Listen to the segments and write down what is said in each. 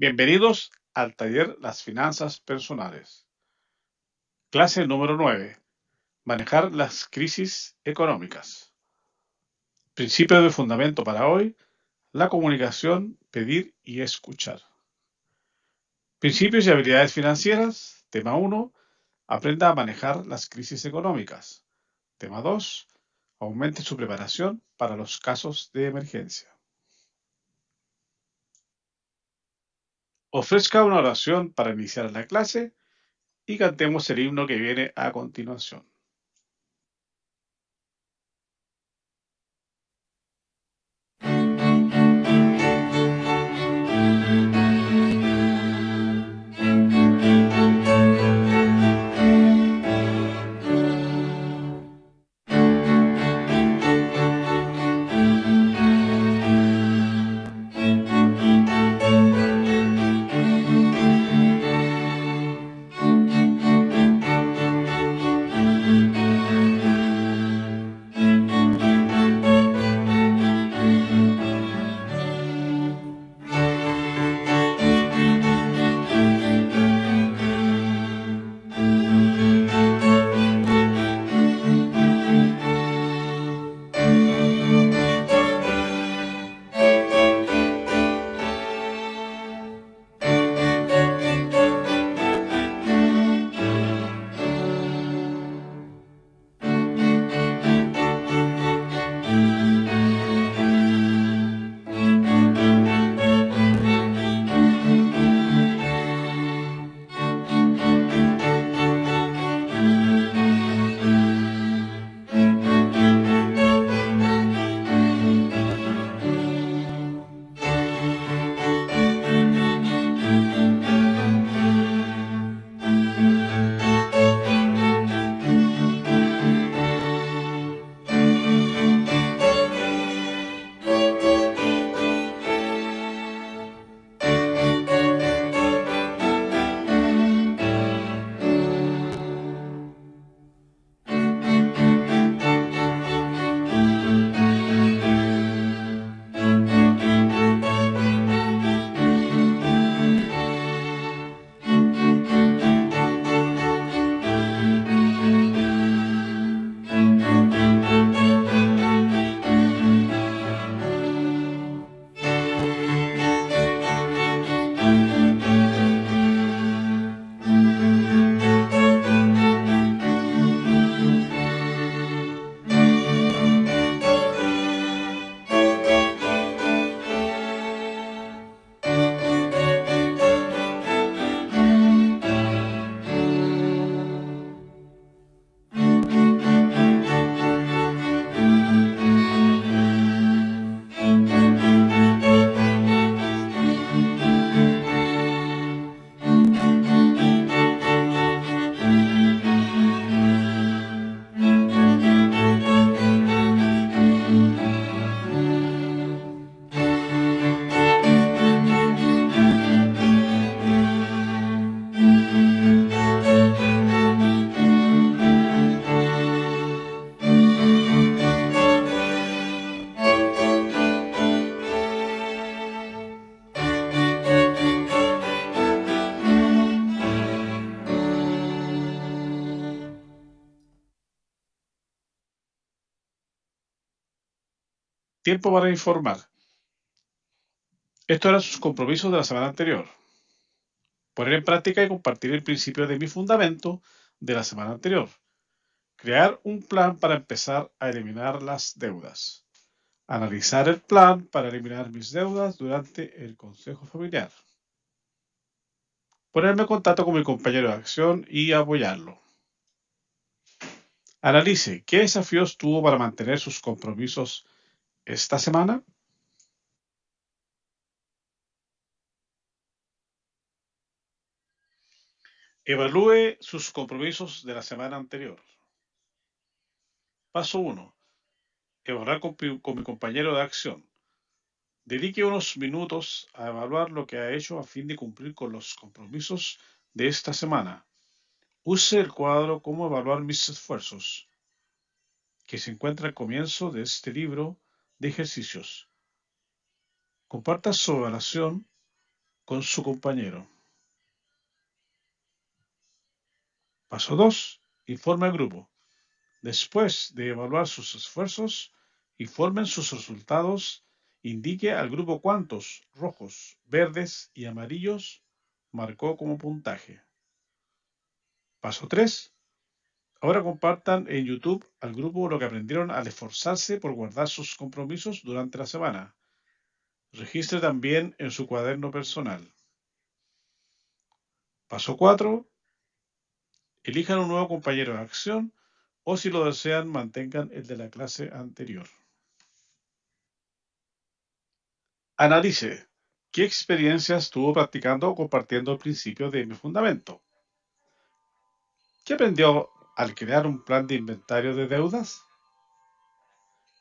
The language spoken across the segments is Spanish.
Bienvenidos al taller Las Finanzas Personales. Clase número 9. Manejar las crisis económicas. Principio de fundamento para hoy: la comunicación, pedir y escuchar. Principios y habilidades financieras. Tema 1. Aprenda a manejar las crisis económicas. Tema 2. Aumente su preparación para los casos de emergencia. Ofrezca una oración para iniciar la clase y cantemos el himno que viene a continuación. Tiempo para informar. Estos eran sus compromisos de la semana anterior. Poner en práctica y compartir el principio de mi fundamento de la semana anterior. Crear un plan para empezar a eliminar las deudas. Analizar el plan para eliminar mis deudas durante el consejo familiar. Ponerme en contacto con mi compañero de acción y apoyarlo. Analice qué desafíos tuvo para mantener sus compromisos esta semana. Evalúe sus compromisos de la semana anterior. Paso 1. Evaluar con mi compañero de acción. Dedique unos minutos a evaluar lo que ha hecho a fin de cumplir con los compromisos de esta semana. Use el cuadro "Cómo evaluar mis esfuerzos", que se encuentra al comienzo de este libro de ejercicios. Comparta su evaluación con su compañero. Paso 2. Informe al grupo. Después de evaluar sus esfuerzos, informen sus resultados. Indique al grupo cuántos rojos, verdes y amarillos marcó como puntaje. Paso 3. Ahora compartan en YouTube al grupo lo que aprendieron al esforzarse por guardar sus compromisos durante la semana. Registre también en su cuaderno personal. Paso 4. Elijan un nuevo compañero de acción o si lo desean mantengan el de la clase anterior. Analice qué experiencias tuvo practicando o compartiendo el principio de mi fundamento. ¿Qué aprendió al crear un plan de inventario de deudas?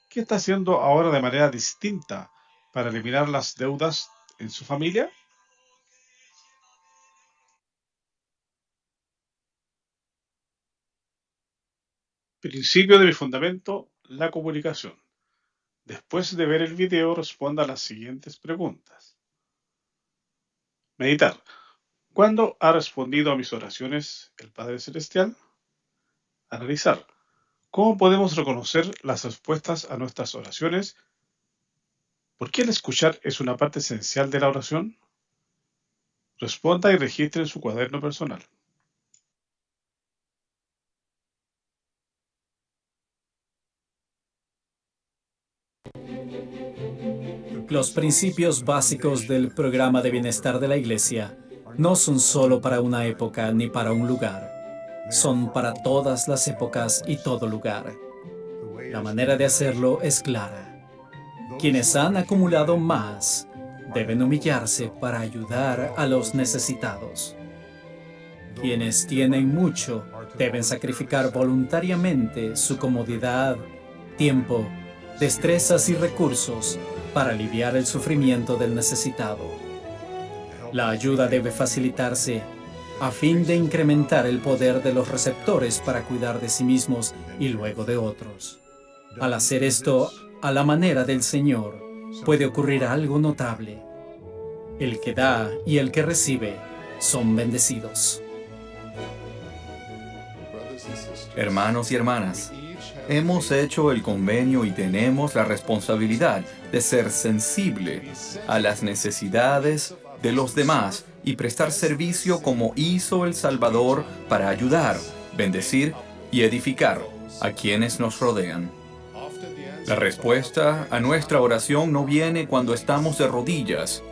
¿Qué está haciendo ahora de manera distinta para eliminar las deudas en su familia? Principio de mi fundamento, la comunicación. Después de ver el video, responda a las siguientes preguntas. Meditar. ¿Cuándo ha respondido a mis oraciones el Padre Celestial? Analizar. ¿Cómo podemos reconocer las respuestas a nuestras oraciones? ¿Por qué el escuchar es una parte esencial de la oración? Responda y registre en su cuaderno personal. Los principios básicos del programa de bienestar de la Iglesia no son solo para una época ni para un lugar. Son para todas las épocas y todo lugar. La manera de hacerlo es clara. Quienes han acumulado más deben humillarse para ayudar a los necesitados. Quienes tienen mucho deben sacrificar voluntariamente su comodidad, tiempo, destrezas y recursos para aliviar el sufrimiento del necesitado. La ayuda debe facilitarse a fin de incrementar el poder de los receptores para cuidar de sí mismos y luego de otros. Al hacer esto a la manera del Señor, puede ocurrir algo notable. El que da y el que recibe son bendecidos. Hermanos y hermanas, hemos hecho el convenio y tenemos la responsabilidad de ser sensible a las necesidades de los demás y prestar servicio como hizo el Salvador para ayudar, bendecir y edificar a quienes nos rodean. La respuesta a nuestra oración no viene cuando estamos de rodillas,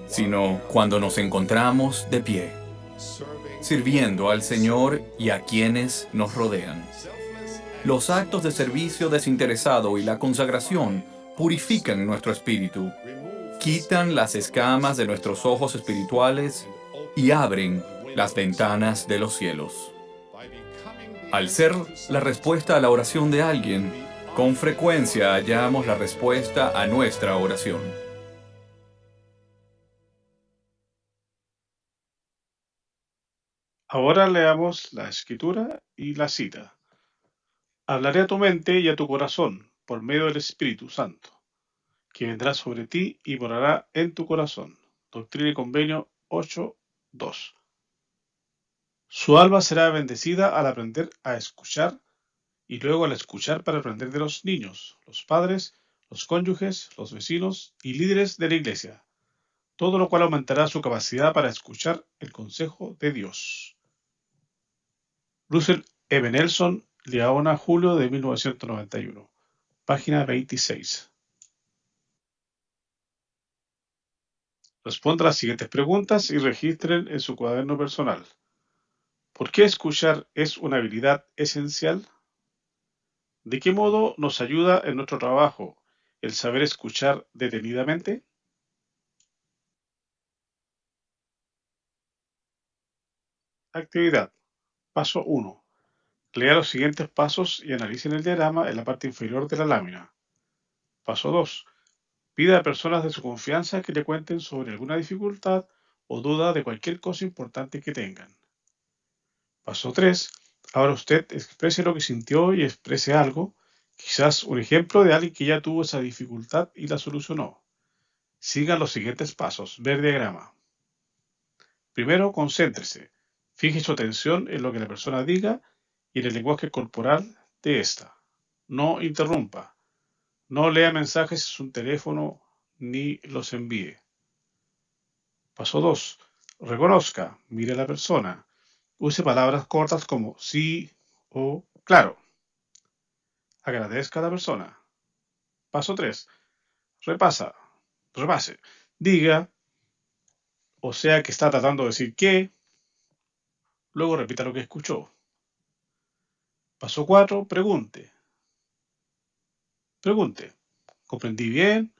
sino cuando nos encontramos de pie, sirviendo al Señor y a quienes nos rodean. Los actos de servicio desinteresado y la consagración purifican nuestro espíritu, quitan las escamas de nuestros ojos espirituales y abren las ventanas de los cielos. Al ser la respuesta a la oración de alguien, con frecuencia hallamos la respuesta a nuestra oración. Ahora leamos la escritura y la cita. Hablaré a tu mente y a tu corazón por medio del Espíritu Santo, que vendrá sobre ti y morará en tu corazón. Doctrina y Convenio 8.2. Su alma será bendecida al aprender a escuchar y luego al escuchar para aprender de los niños, los padres, los cónyuges, los vecinos y líderes de la iglesia, todo lo cual aumentará su capacidad para escuchar el consejo de Dios. Russell M. Nelson, Liaona, julio de 1991, página 26. Responda a las siguientes preguntas y registren en su cuaderno personal. ¿Por qué escuchar es una habilidad esencial? ¿De qué modo nos ayuda en nuestro trabajo el saber escuchar detenidamente? Actividad. Paso 1. Lea los siguientes pasos y analicen el diagrama en la parte inferior de la lámina. Paso 2. Pida a personas de su confianza que le cuenten sobre alguna dificultad o duda de cualquier cosa importante que tengan. Paso 3. Ahora usted exprese lo que sintió y exprese algo, quizás un ejemplo de alguien que ya tuvo esa dificultad y la solucionó. Sigan los siguientes pasos. Ver diagrama. Primero, concéntrese. Fije su atención en lo que la persona diga y en el lenguaje corporal de ésta. No interrumpa. No lea mensajes en su teléfono ni los envíe. Paso 2. Reconozca, mire a la persona. Use palabras cortas como sí o claro. Agradezca a la persona. Paso 3. Repase. Diga, o sea que está tratando de decir que, luego repita lo que escuchó. Paso 4. Pregunte. ¿Comprendí bien?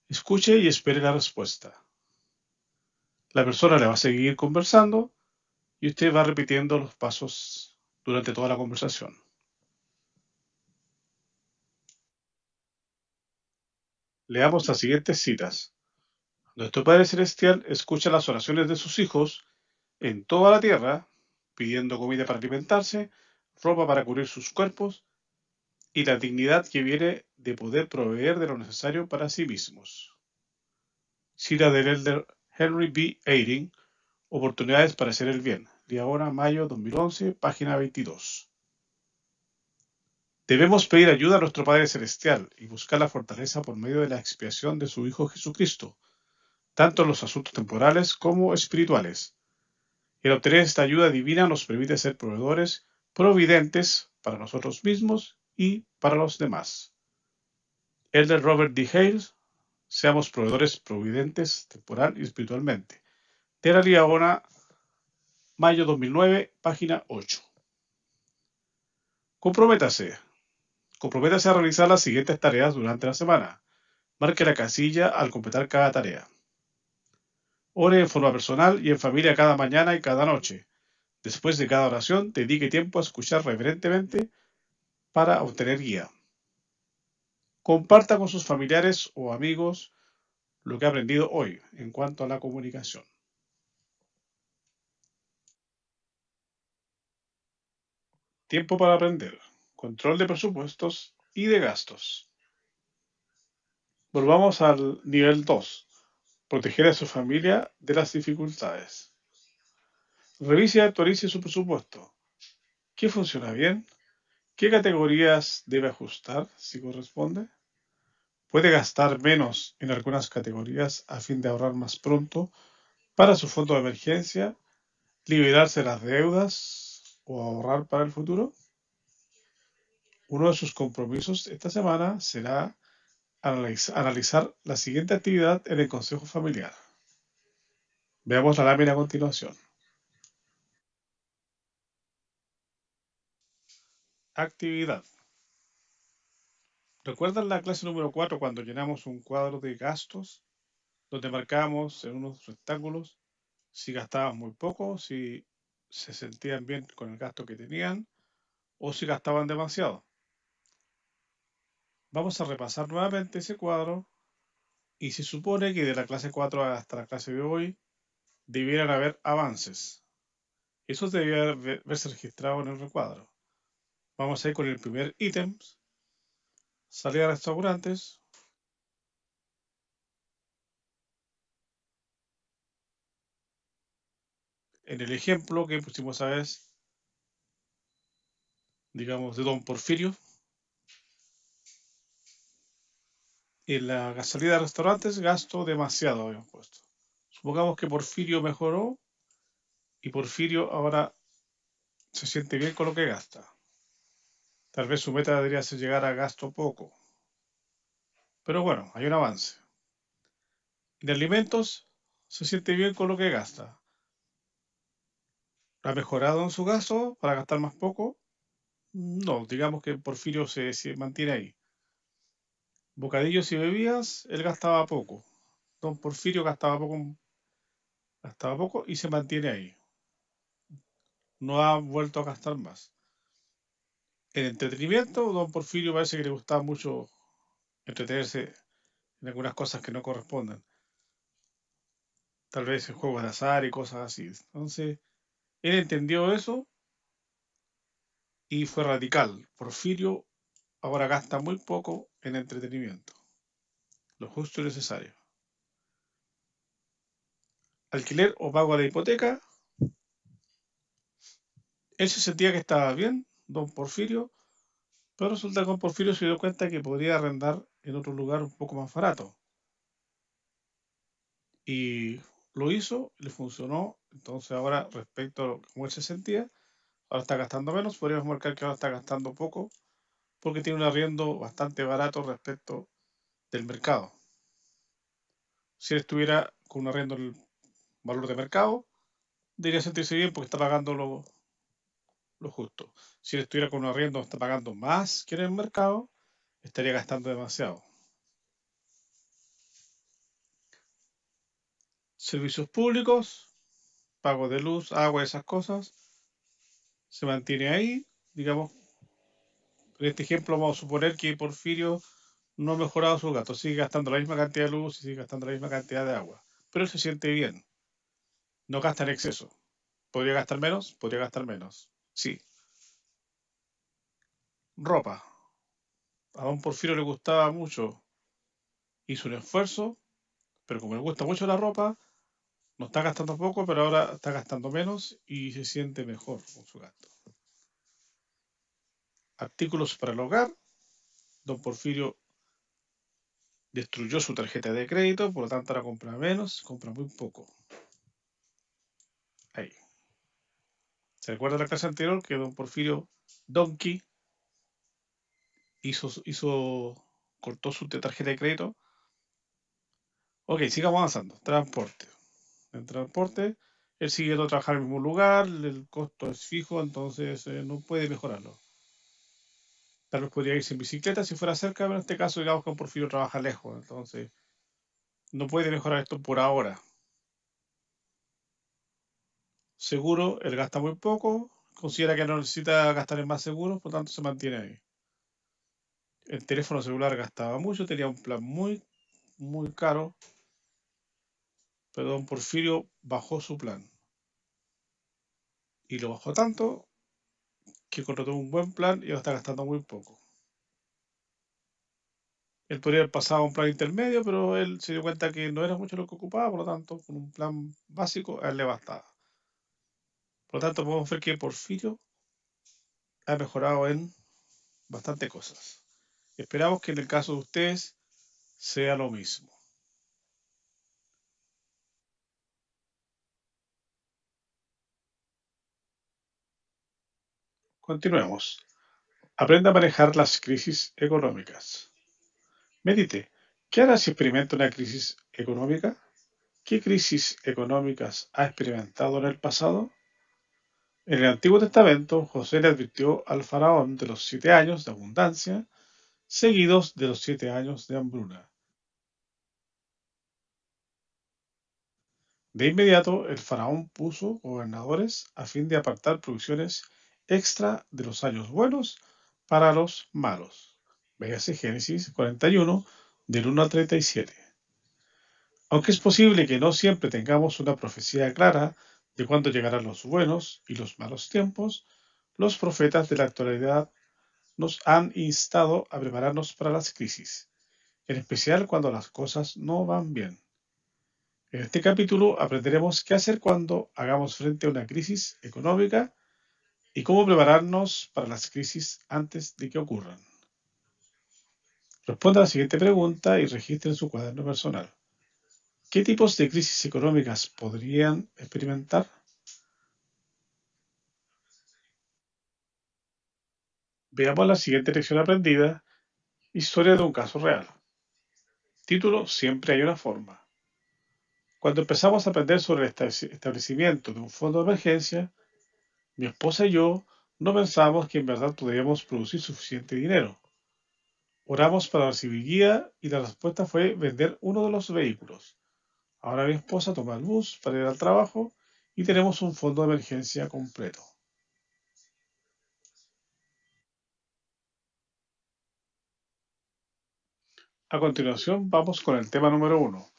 Escuche y espere la respuesta. La persona le va a seguir conversando y usted va repitiendo los pasos durante toda la conversación. Leamos las siguientes citas. Nuestro Padre Celestial escucha las oraciones de sus hijos en toda la tierra, pidiendo comida para alimentarse, ropa para cubrir sus cuerpos y la dignidad que viene de poder proveer de lo necesario para sí mismos. Cita del elder Henry B. Eyring, Oportunidades para hacer el bien. Liahona, mayo 2011, página 22. Debemos pedir ayuda a nuestro Padre Celestial y buscar la fortaleza por medio de la expiación de su Hijo Jesucristo, tanto en los asuntos temporales como espirituales. El obtener esta ayuda divina nos permite ser proveedores providentes para nosotros mismos y para los demás. Elder Robert D. Hales, seamos proveedores providentes temporal y espiritualmente. De la Liahona, mayo 2009, página 8. Comprométase a realizar las siguientes tareas durante la semana. Marque la casilla al completar cada tarea. Ore en forma personal y en familia cada mañana y cada noche. Después de cada oración, dedique tiempo a escuchar reverentemente para obtener guía. Comparta con sus familiares o amigos lo que ha aprendido hoy en cuanto a la comunicación. Tiempo para aprender. Control de presupuestos y de gastos. Volvamos al nivel 2. Proteger a su familia de las dificultades. Revise y actualice su presupuesto. ¿Qué funciona bien? ¿Qué categorías debe ajustar si corresponde? Puede gastar menos en algunas categorías a fin de ahorrar más pronto para su fondo de emergencia, liberarse de las deudas o ahorrar para el futuro. Uno de sus compromisos esta semana será analizar la siguiente actividad en el Consejo Familiar. Veamos la lámina a continuación. Actividad. ¿Recuerdan la clase número 4 cuando llenamos un cuadro de gastos donde marcábamos en unos rectángulos si gastaban muy poco, si se sentían bien con el gasto que tenían o si gastaban demasiado? Vamos a repasar nuevamente ese cuadro y se supone que de la clase 4 hasta la clase de hoy debieran haber avances. Eso debía verse registrado en el recuadro. Vamos a ir con el primer ítem, salida a restaurantes. En el ejemplo que pusimos a vez, digamos, de Don Porfirio, en la salida de restaurantes gasto demasiado, habíamos puesto. Supongamos que Porfirio mejoró y Porfirio ahora se siente bien con lo que gasta. Tal vez su meta debería ser llegar a gasto poco. Pero bueno, hay un avance. En alimentos se siente bien con lo que gasta. ¿Ha mejorado en su gasto para gastar más poco? No, digamos que Porfirio se mantiene ahí. Bocadillos y bebidas, él gastaba poco. Don Porfirio gastaba poco y se mantiene ahí. No ha vuelto a gastar más. En entretenimiento, don Porfirio parece que le gustaba mucho entretenerse en algunas cosas que no corresponden. Tal vez en juegos de azar y cosas así. Entonces, él entendió eso y fue radical. Porfirio ahora gasta muy poco en entretenimiento. Lo justo y necesario. alquiler o pago de la hipoteca. Él se sentía que estaba bien, don Porfirio, pero resulta que don Porfirio se dio cuenta que podría arrendar en otro lugar un poco más barato. Y lo hizo, le funcionó. Entonces ahora, respecto a cómo él se sentía, ahora está gastando menos. Podríamos marcar que ahora está gastando poco porque tiene un arriendo bastante barato respecto del mercado. Si él estuviera con un arriendo en el valor de mercado, debería sentirse bien porque está pagando lo justo. Si él estuviera con un arriendo está pagando más que en el mercado, estaría gastando demasiado. Servicios públicos, pago de luz, agua, esas cosas, se mantiene ahí. Digamos, en este ejemplo vamos a suponer que Porfirio no ha mejorado su gasto, sigue gastando la misma cantidad de luz y sigue gastando la misma cantidad de agua. Pero él se siente bien, no gasta en exceso. ¿Podría gastar menos? Podría gastar menos. Sí. Ropa. A don Porfirio le gustaba mucho, hizo un esfuerzo, pero como le gusta mucho la ropa, no está gastando poco, pero ahora está gastando menos y se siente mejor con su gasto. Artículos para el hogar. Don Porfirio destruyó su tarjeta de crédito, por lo tanto ahora compra menos, compra muy poco. Ahí. ¿Se recuerda la clase anterior que don Porfirio Donkey cortó su tarjeta de crédito? Ok, sigamos avanzando. Transporte. En transporte, él sigue trabajando en el mismo lugar, el costo es fijo, entonces no puede mejorarlo. Tal vez podría irse en bicicleta si fuera cerca, pero en este caso digamos que don Porfirio trabaja lejos, entonces no puede mejorar esto por ahora. Seguro, él gasta muy poco, considera que no necesita gastar en más seguros, por lo tanto se mantiene ahí. El teléfono celular gastaba mucho, tenía un plan muy caro, pero don Porfirio bajó su plan. Y lo bajó tanto que contrató un buen plan y ahora está gastando muy poco. Él podría haber pasado a un plan intermedio, pero él se dio cuenta que no era mucho lo que ocupaba, por lo tanto, con un plan básico, a él le bastaba. Por lo tanto, podemos ver que Porfirio ha mejorado en bastantes cosas. Esperamos que en el caso de ustedes sea lo mismo. Continuemos. Aprenda a manejar las crisis económicas. Medite. ¿Qué hará si experimenta una crisis económica? ¿Qué crisis económicas ha experimentado en el pasado? En el Antiguo Testamento, José le advirtió al faraón de los 7 años de abundancia, seguidos de los 7 años de hambruna. De inmediato, el faraón puso gobernadores a fin de apartar provisiones extra de los años buenos para los malos. Véase Génesis 41, del 1 al 37. Aunque es posible que no siempre tengamos una profecía clara de cuándo llegarán los buenos y los malos tiempos, los profetas de la actualidad nos han instado a prepararnos para las crisis, en especial cuando las cosas no van bien. En este capítulo aprenderemos qué hacer cuando hagamos frente a una crisis económica y cómo prepararnos para las crisis antes de que ocurran. Responda a la siguiente pregunta y registre en su cuaderno personal. ¿Qué tipos de crisis económicas podrían experimentar? Veamos la siguiente lección aprendida, historia de un caso real. Título, siempre hay una forma. Cuando empezamos a aprender sobre el establecimiento de un fondo de emergencia, mi esposa y yo no pensamos que en verdad podríamos producir suficiente dinero. Oramos para recibir guía y la respuesta fue vender uno de los vehículos. Ahora mi esposa toma el bus para ir al trabajo y tenemos un fondo de emergencia completo. A continuación vamos con el tema número 1.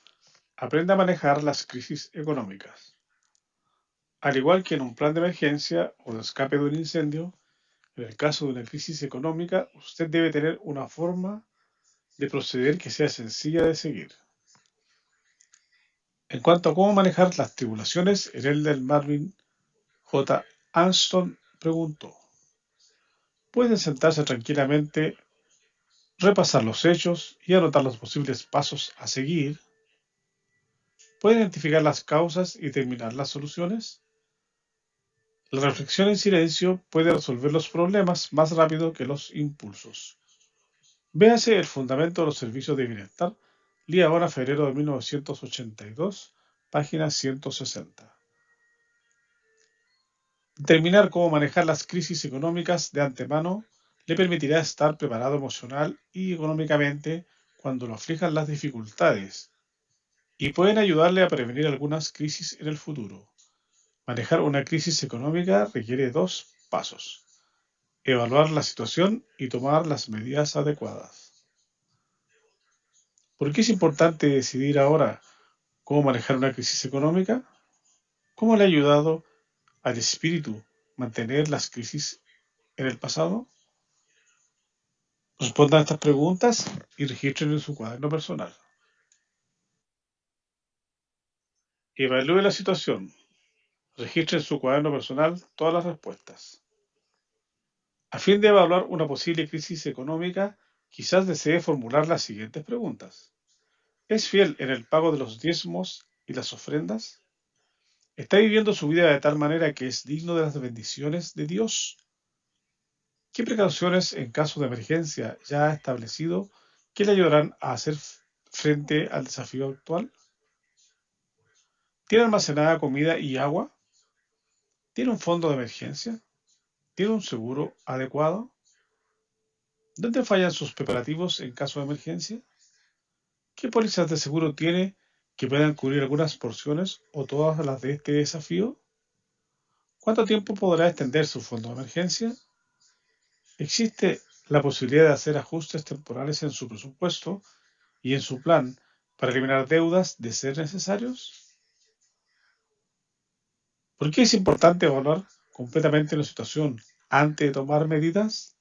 Aprende a manejar las crisis económicas. Al igual que en un plan de emergencia o de escape de un incendio, en el caso de una crisis económica, usted debe tener una forma de proceder que sea sencilla de seguir. En cuanto a cómo manejar las tribulaciones, el elder Marvin J. Anston preguntó: pueden sentarse tranquilamente, repasar los hechos y anotar los posibles pasos a seguir. Pueden identificar las causas y determinar las soluciones. La reflexión en silencio puede resolver los problemas más rápido que los impulsos. Véase El fundamento de los servicios de bienestar, Liahona, febrero de 1982, página 160. Determinar cómo manejar las crisis económicas de antemano le permitirá estar preparado emocional y económicamente cuando lo aflijan las dificultades y pueden ayudarle a prevenir algunas crisis en el futuro. Manejar una crisis económica requiere dos pasos: evaluar la situación y tomar las medidas adecuadas. ¿Por qué es importante decidir ahora cómo manejar una crisis económica? ¿Cómo le ha ayudado al espíritu mantener las crisis en el pasado? Respondan a estas preguntas y registren en su cuaderno personal. Evalúe la situación. Registre en su cuaderno personal todas las respuestas. A fin de evaluar una posible crisis económica, quizás desee formular las siguientes preguntas. ¿Es fiel en el pago de los diezmos y las ofrendas? ¿Está viviendo su vida de tal manera que es digno de las bendiciones de Dios? ¿Qué precauciones en caso de emergencia ya ha establecido que le ayudarán a hacer frente al desafío actual? ¿Tiene almacenada comida y agua? ¿Tiene un fondo de emergencia? ¿Tiene un seguro adecuado? ¿Dónde fallan sus preparativos en caso de emergencia? ¿Qué pólizas de seguro tiene que puedan cubrir algunas porciones o todas las de este desafío? ¿Cuánto tiempo podrá extender su fondo de emergencia? ¿Existe la posibilidad de hacer ajustes temporales en su presupuesto y en su plan para eliminar deudas de ser necesarios? ¿Por qué es importante evaluar completamente la situación antes de tomar medidas?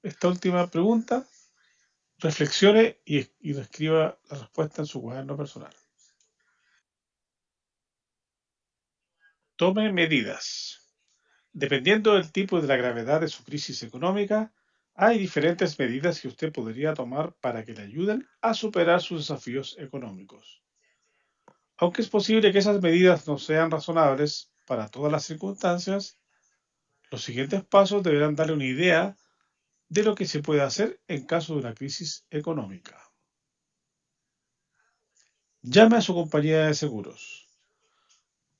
Esta última pregunta, reflexione y describa la respuesta en su cuaderno personal. Tome medidas. Dependiendo del tipo y de la gravedad de su crisis económica, hay diferentes medidas que usted podría tomar para que le ayuden a superar sus desafíos económicos. Aunque es posible que esas medidas no sean razonables para todas las circunstancias, los siguientes pasos deberán darle una idea de lo que se puede hacer en caso de una crisis económica. Llame a su compañía de seguros.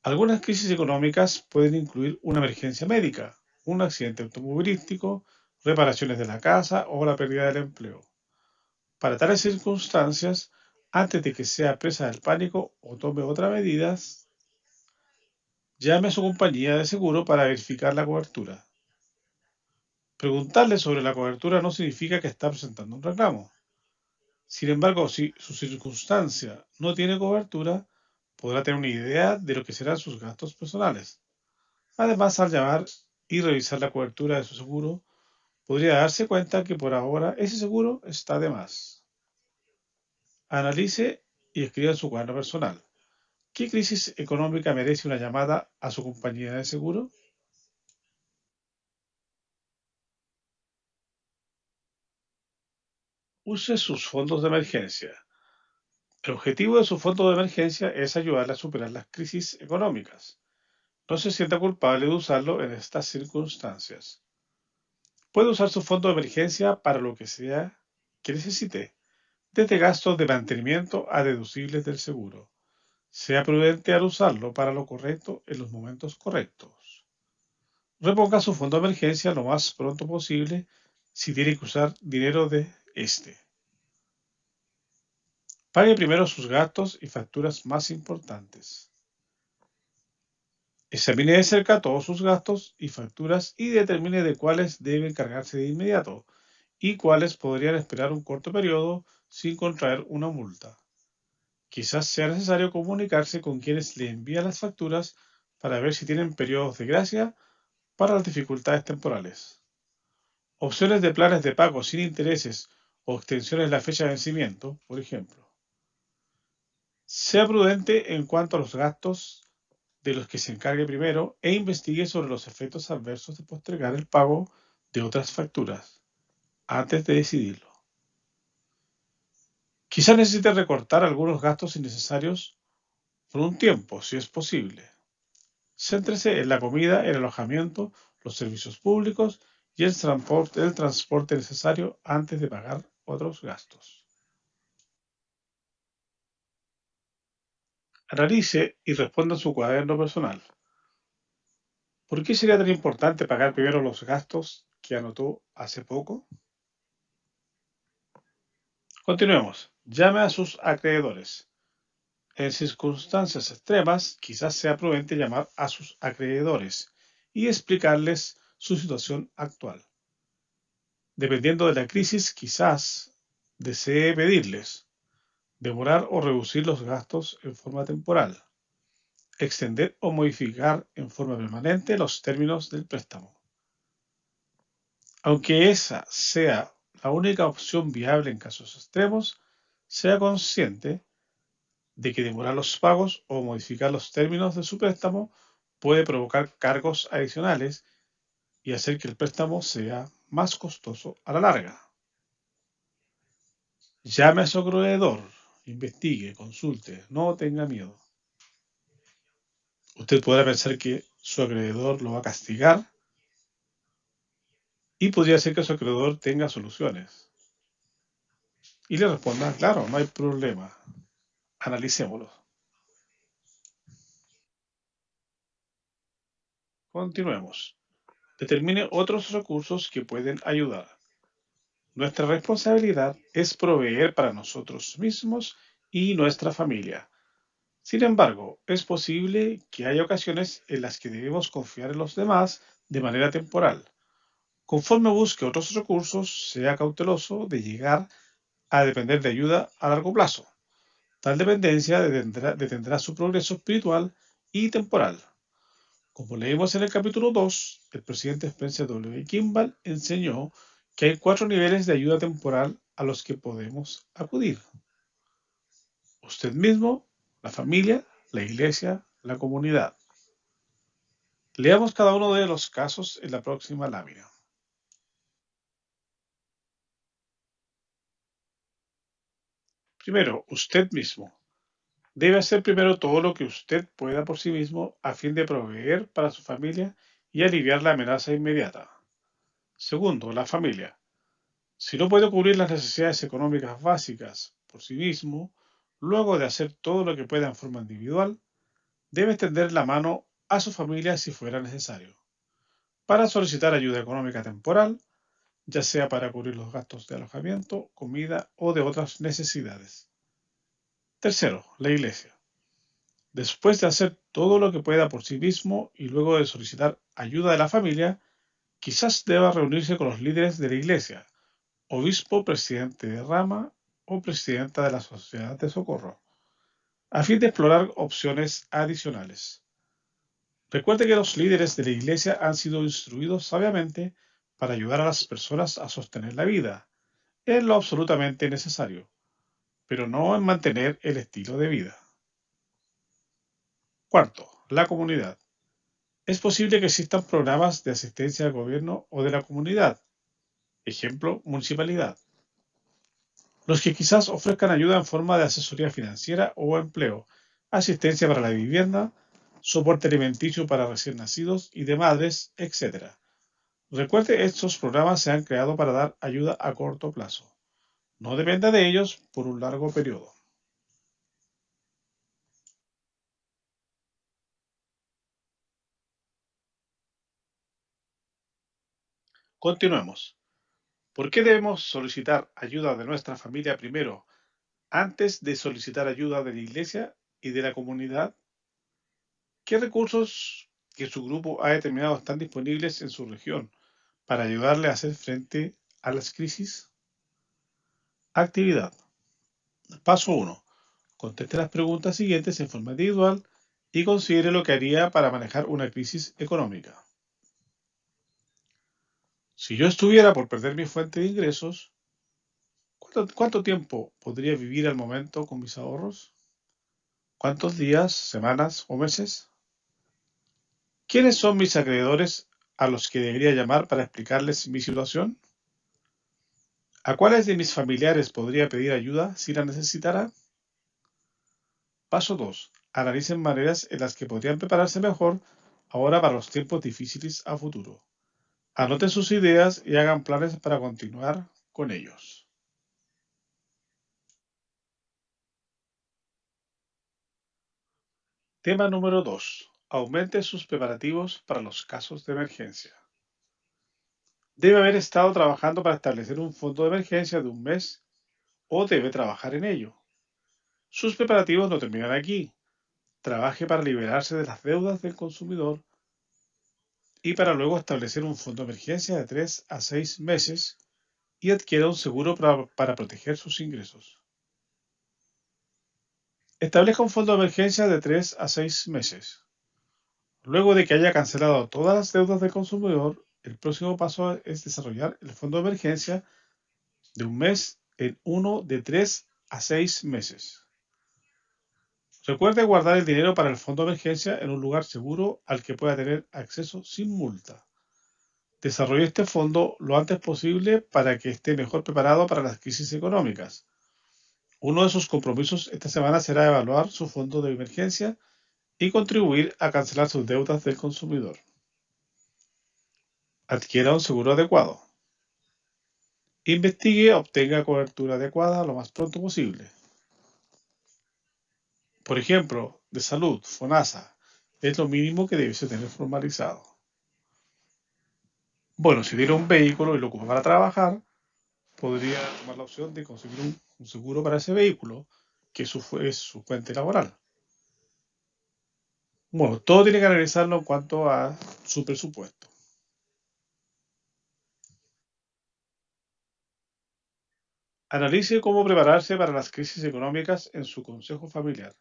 Algunas crisis económicas pueden incluir una emergencia médica, un accidente automovilístico, reparaciones de la casa o la pérdida del empleo. Para tales circunstancias, antes de que sea presa del pánico o tome otras medidas, llame a su compañía de seguro para verificar la cobertura. Preguntarle sobre la cobertura no significa que está presentando un reclamo. Sin embargo, si su circunstancia no tiene cobertura, podrá tener una idea de lo que serán sus gastos personales. Además, al llamar y revisar la cobertura de su seguro, podría darse cuenta que por ahora ese seguro está de más. Analice y escriba en su cuaderno personal: ¿qué crisis económica merece una llamada a su compañía de seguro? Use sus fondos de emergencia. El objetivo de su fondo de emergencia es ayudarle a superar las crisis económicas. No se sienta culpable de usarlo en estas circunstancias. Puede usar su fondo de emergencia para lo que sea que necesite, desde gastos de mantenimiento a deducibles del seguro. Sea prudente al usarlo para lo correcto en los momentos correctos. Reponga su fondo de emergencia lo más pronto posible si tiene que usar dinero de este. Pague primero sus gastos y facturas más importantes. Examine de cerca todos sus gastos y facturas y determine de cuáles deben cargarse de inmediato y cuáles podrían esperar un corto periodo sin contraer una multa. Quizás sea necesario comunicarse con quienes le envían las facturas para ver si tienen periodos de gracia para las dificultades temporales. Opciones de planes de pago sin intereses o extensiones de la fecha de vencimiento, por ejemplo. Sea prudente en cuanto a los gastos de los que se encargue primero e investigue sobre los efectos adversos de postergar el pago de otras facturas antes de decidirlo. Quizá necesite recortar algunos gastos innecesarios por un tiempo, si es posible. Céntrese en la comida, el alojamiento, los servicios públicos y el transporte necesario antes de pagar otros gastos. Analice y responda en su cuaderno personal. ¿Por qué sería tan importante pagar primero los gastos que anotó hace poco? Continuemos. Llame a sus acreedores. En circunstancias extremas, quizás sea prudente llamar a sus acreedores y explicarles su situación actual. Dependiendo de la crisis, quizás desee pedirles demorar o reducir los gastos en forma temporal, extender o modificar en forma permanente los términos del préstamo. Aunque esa sea la única opción viable en casos extremos, sea consciente de que demorar los pagos o modificar los términos de su préstamo puede provocar cargos adicionales y hacer que el préstamo sea más costoso a la larga. Llame a su acreedor, investigue, consulte, no tenga miedo. Usted podrá pensar que su acreedor lo va a castigar y podría ser que su acreedor tenga soluciones. Y le responda, claro, no hay problema, analicémoslo. Continuemos. Determine otros recursos que pueden ayudar. Nuestra responsabilidad es proveer para nosotros mismos y nuestra familia. Sin embargo, es posible que haya ocasiones en las que debemos confiar en los demás de manera temporal. Conforme busque otros recursos, sea cauteloso de llegar a depender de ayuda a largo plazo. Tal dependencia detendrá su progreso espiritual y temporal. Como leímos en el capítulo 2, el presidente Spencer W. Kimball enseñó que hay 4 niveles de ayuda temporal a los que podemos acudir. Usted mismo, la familia, la iglesia, la comunidad. Leamos cada uno de los casos en la próxima lámina. Primero, usted mismo. Debe hacer primero todo lo que usted pueda por sí mismo a fin de proveer para su familia y aliviar la amenaza inmediata. Segundo, la familia. Si no puede cubrir las necesidades económicas básicas por sí mismo, luego de hacer todo lo que pueda en forma individual, debe extender la mano a su familia si fuera necesario, para solicitar ayuda económica temporal, ya sea para cubrir los gastos de alojamiento, comida o de otras necesidades. Tercero, la iglesia. Después de hacer todo lo que pueda por sí mismo y luego de solicitar ayuda de la familia, quizás deba reunirse con los líderes de la iglesia, obispo, presidente de rama o presidenta de la sociedad de socorro, a fin de explorar opciones adicionales. Recuerde que los líderes de la iglesia han sido instruidos sabiamente para ayudar a las personas a sostener la vida, en lo absolutamente necesario, pero no en mantener el estilo de vida. Cuarto, la comunidad. Es posible que existan programas de asistencia del gobierno o de la comunidad, ejemplo, municipalidad, los que quizás ofrezcan ayuda en forma de asesoría financiera o empleo, asistencia para la vivienda, soporte alimenticio para recién nacidos y de madres, etc. Recuerde, estos programas se han creado para dar ayuda a corto plazo. No dependa de ellos por un largo periodo. Continuemos. ¿Por qué debemos solicitar ayuda de nuestra familia primero antes de solicitar ayuda de la iglesia y de la comunidad? ¿Qué recursos que su grupo ha determinado están disponibles en su región para ayudarle a hacer frente a las crisis? Actividad. Paso 1. Conteste las preguntas siguientes en forma individual y considere lo que haría para manejar una crisis económica. Si yo estuviera por perder mi fuente de ingresos, ¿cuánto tiempo podría vivir al momento con mis ahorros? ¿Cuántos días, semanas o meses? ¿Quiénes son mis acreedores a los que debería llamar para explicarles mi situación? ¿A cuáles de mis familiares podría pedir ayuda si la necesitara? Paso 2. Analicen maneras en las que podrían prepararse mejor ahora para los tiempos difíciles a futuro. Anoten sus ideas y hagan planes para continuar con ellos. Tema número 2. Aumente sus preparativos para los casos de emergencia. Debe haber estado trabajando para establecer un fondo de emergencia de un mes o debe trabajar en ello. Sus preparativos no terminan aquí. Trabaje para liberarse de las deudas del consumidor y para luego establecer un fondo de emergencia de 3 a 6 meses y adquiera un seguro para proteger sus ingresos. Establezca un fondo de emergencia de 3 a 6 meses. Luego de que haya cancelado todas las deudas del consumidor, el próximo paso es desarrollar el fondo de emergencia de un mes en uno de 3 a 6 meses. Recuerde guardar el dinero para el fondo de emergencia en un lugar seguro al que pueda tener acceso sin multa. Desarrolle este fondo lo antes posible para que esté mejor preparado para las crisis económicas. Uno de sus compromisos esta semana será evaluar su fondo de emergencia y contribuir a cancelar sus deudas del consumidor. Adquiera un seguro adecuado. Investigue, obtenga cobertura adecuada lo más pronto posible. Por ejemplo, de salud, FONASA, es lo mínimo que debiese tener formalizado. Bueno, si tiene un vehículo y lo ocupa para trabajar, podría tomar la opción de conseguir un seguro para ese vehículo, que es su fuente laboral. Bueno, todo tiene que analizarlo en cuanto a su presupuesto. Analice cómo prepararse para las crisis económicas en su consejo familiar.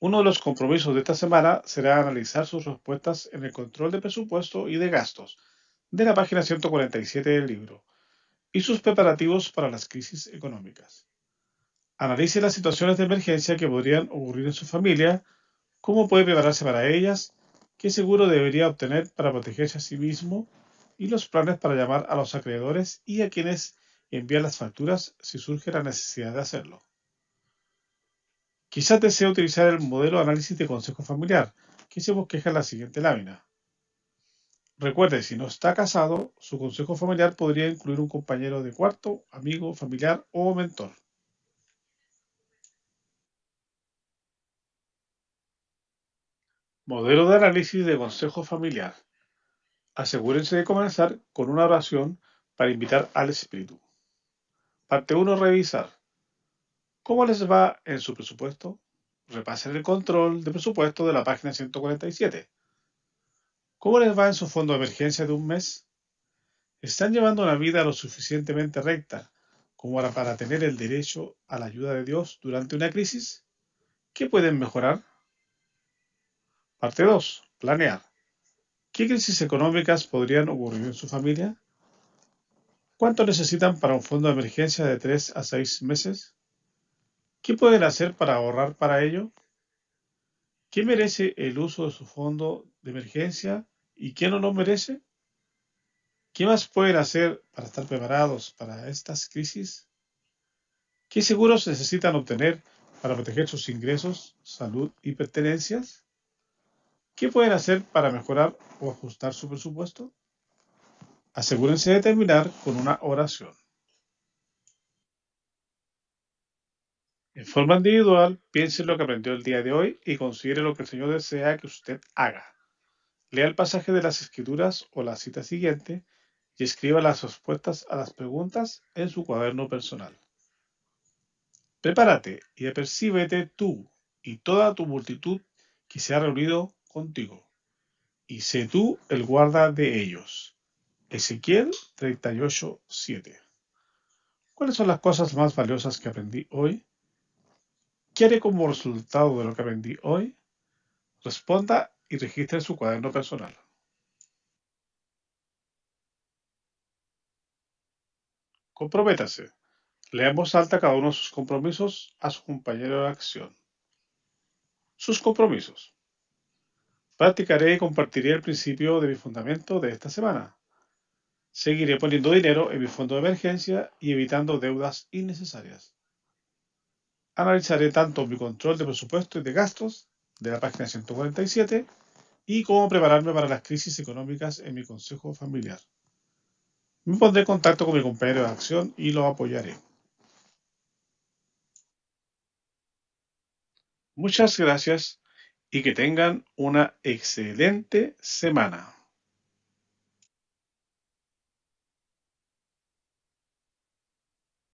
Uno de los compromisos de esta semana será analizar sus respuestas en el control de presupuesto y de gastos de la página 147 del libro y sus preparativos para las crisis económicas. Analice las situaciones de emergencia que podrían ocurrir en su familia, cómo puede prepararse para ellas, qué seguro debería obtener para protegerse a sí mismo y los planes para llamar a los acreedores y a quienes envían las facturas si surge la necesidad de hacerlo. Quizás desee utilizar el modelo de análisis de consejo familiar, que se bosqueja en la siguiente lámina. Recuerde, si no está casado, su consejo familiar podría incluir un compañero de cuarto, amigo, familiar o mentor. Modelo de análisis de consejo familiar. Asegúrense de comenzar con una oración para invitar al espíritu. Parte 1. Revisar. ¿Cómo les va en su presupuesto? Repasen el control de presupuesto de la página 147. ¿Cómo les va en su fondo de emergencia de un mes? ¿Están llevando una vida lo suficientemente recta como para tener el derecho a la ayuda de Dios durante una crisis? ¿Qué pueden mejorar? Parte 2. Planear. ¿Qué crisis económicas podrían ocurrir en su familia? ¿Cuánto necesitan para un fondo de emergencia de 3 a 6 meses? ¿Qué pueden hacer para ahorrar para ello? ¿Qué merece el uso de su fondo de emergencia y qué no lo merece? ¿Qué más pueden hacer para estar preparados para estas crisis? ¿Qué seguros necesitan obtener para proteger sus ingresos, salud y pertenencias? ¿Qué pueden hacer para mejorar o ajustar su presupuesto? Asegúrense de terminar con una oración. En forma individual, piense en lo que aprendió el día de hoy y considere lo que el Señor desea que usted haga. Lea el pasaje de las Escrituras o la cita siguiente y escriba las respuestas a las preguntas en su cuaderno personal. Prepárate y apercíbete tú y toda tu multitud que se ha reunido contigo, y sé tú el guarda de ellos. Ezequiel 38:7. ¿Cuáles son las cosas más valiosas que aprendí hoy? ¿Qué haré como resultado de lo que aprendí hoy? Responda y registre en su cuaderno personal. Comprométase. Lea en voz alta cada uno de sus compromisos a su compañero de acción. sus compromisos. Practicaré y compartiré el principio de mi fundamento de esta semana. Seguiré poniendo dinero en mi fondo de emergencia y evitando deudas innecesarias. Analizaré tanto mi control de presupuesto y de gastos de la página 147 y cómo prepararme para las crisis económicas en mi consejo familiar. Me pondré en contacto con mi compañero de acción y lo apoyaré. Muchas gracias y que tengan una excelente semana.